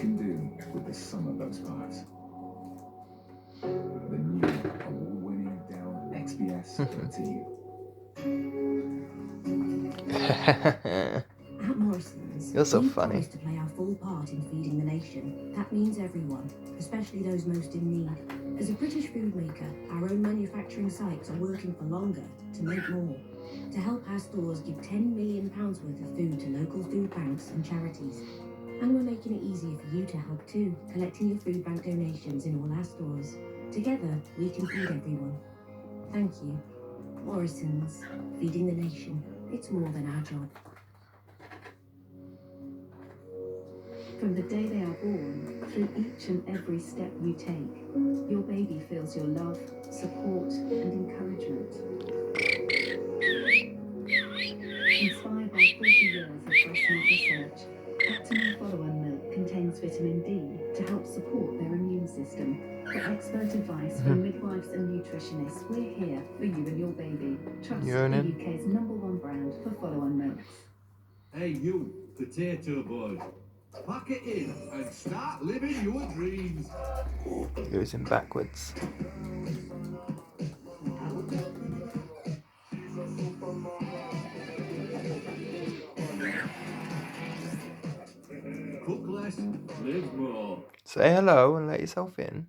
can do with the sum of those parts. The new award-winning Dell XPS to you. At Morrison's, You're so we funny. promise to play our full part in feeding the nation. That means everyone, especially those most in need. As a British food maker, our own manufacturing sites are working for longer to make more. To help our stores give £10 million worth of food to local food banks and charities. And we're making it easier for you to help too, collecting your food bank donations in all our stores. Together, we can feed everyone. Thank you. Morrison's, feeding the nation. It's more than our job. From the day they are born, through each and every step you take, your baby feels your love, support, and encouragement. Inspired by 40 years of breast milk research, Optimal Follow-On Milk contains vitamin D to help support their immune system. For expert advice from midwives and nutritionists, we're here for you and your baby. Trust the UK's #1 brand for follow-on milks. Hey you, potato boy. Pack it in and start living your dreams. Goes in backwards. Cook less, live more. Say hello and let yourself in.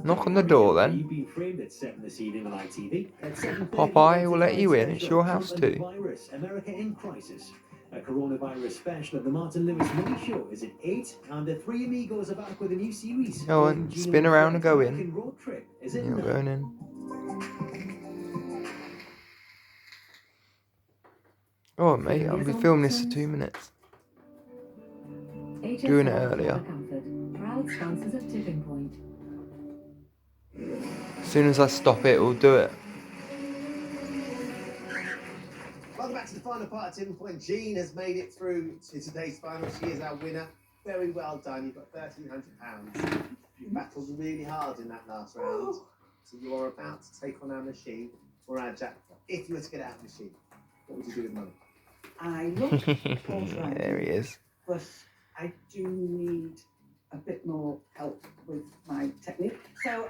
Knock on the door then. You've been framed at 7 this evening on ITV. At 7:30, Popeye will let you in. It's your house too. Virus, America in Crisis. A coronavirus special of the Martin Lewis Mini Show is at 8, and the Three Amigos are back with a new series. Go on, spin around and go in. Road Trip is at You're not 9. going in. Oh mate, I'll be filming this for 2 minutes. Doing it earlier. Proud sponsors of Tipping Point. As soon as I stop it, we'll do it. Welcome back to the final part of Tipping Point. Jean has made it through to today's final. She is our winner. Very well done. You've got £1,300. You battled really hard in that last round. So you're about to take on our machine or our jackpot. If you were to get out of the machine, what would you do with money? I look forthright, There he is. but I do need a bit more help with my technique. So